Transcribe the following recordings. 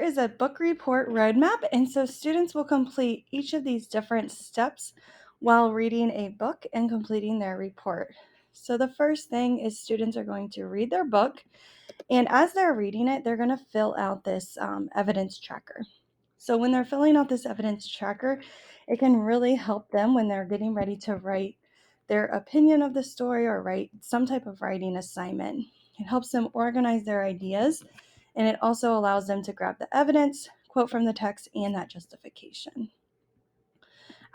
is a book report roadmap, and so students will complete each of these different steps while reading a book and completing their report. So the first thing is students are going to read their book, and as they're reading it, they're going to fill out this evidence tracker. So when they're filling out this evidence tracker, it can really help them when they're getting ready to write their opinion of the story or write some type of writing assignment. It helps them organize their ideas, and it also allows them to grab the evidence, quote from the text, and that justification.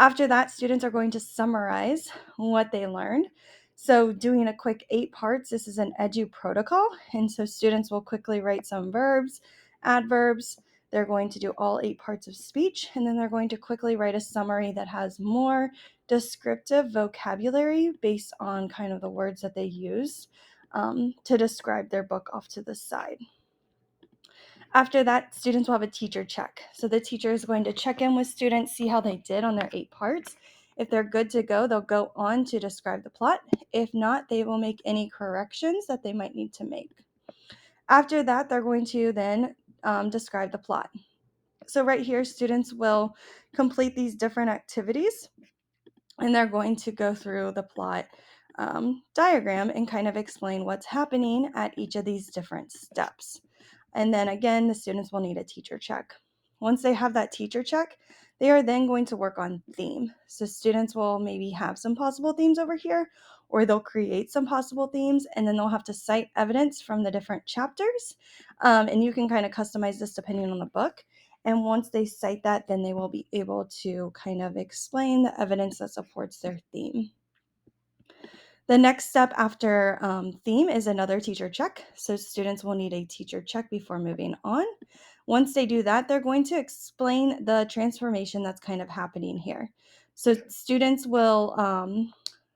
After that, students are going to summarize what they learned. So doing a quick 8 parts, this is an edu protocol. And so students will quickly write some verbs, adverbs. They're going to do all 8 parts of speech, and then they're going to quickly write a summary that has more descriptive vocabulary based on kind of the words that they use to describe their book off to the side. After that, students will have a teacher check. So the teacher is going to check in with students, see how they did on their 8 parts. If they're good to go, they'll go on to describe the plot. If not, they will make any corrections that they might need to make. After that, they're going to then describe the plot. So right here, students will complete these different activities, and they're going to go through the plot diagram and kind of explain what's happening at each of these different steps. And then again, the students will need a teacher check. Once they have that teacher check, they are then going to work on theme. So students will maybe have some possible themes over here, or they'll create some possible themes, and then they'll have to cite evidence from the different chapters. And you can kind of customize this depending on the book. And once they cite that, then they will be able to kind of explain the evidence that supports their theme. The next step after theme is another teacher check. So students will need a teacher check before moving on. Once they do that, they're going to explain the transformation that's kind of happening here. So students will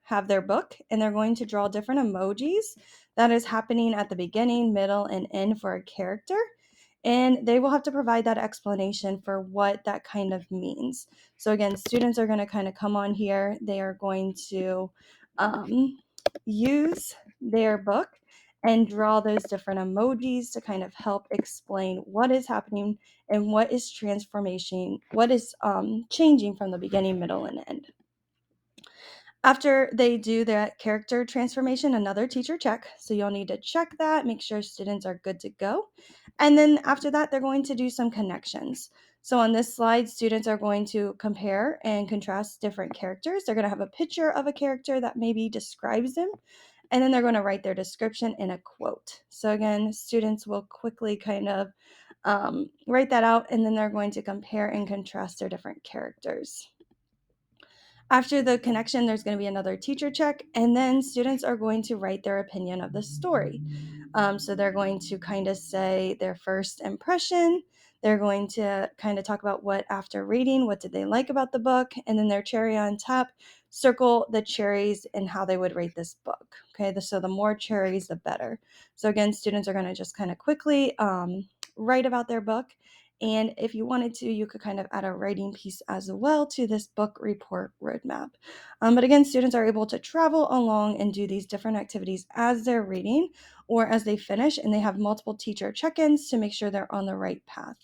have their book, and they're going to draw different emojis that is happening at the beginning, middle, and end for a character. And they will have to provide that explanation for what that kind of means. So again, students are going to kind of come on here. They are going to use their book and draw those different emojis to kind of help explain what is happening and what is transformation, what is changing from the beginning, middle, and end. After they do that character transformation, another teacher check. So you'll need to check that, make sure students are good to go. And then after that, they're going to do some connections. So on this slide, students are going to compare and contrast different characters. They're going to have a picture of a character that maybe describes them, and then they're going to write their description in a quote. So again, students will quickly kind of write that out, and then they're going to compare and contrast their different characters. After the connection, there's going to be another teacher check, and then students are going to write their opinion of the story. So they're going to kind of say their first impression. They're going to kind of talk about what after reading, what did they like about the book, and then their cherry on top, circle the cherries and how they would rate this book. Okay, so the more cherries, the better. So again, students are going to just kind of quickly write about their book. And if you wanted to, you could kind of add a writing piece as well to this book report roadmap. But again, students are able to travel along and do these different activities as they're reading or as they finish, and they have multiple teacher check-ins to make sure they're on the right path.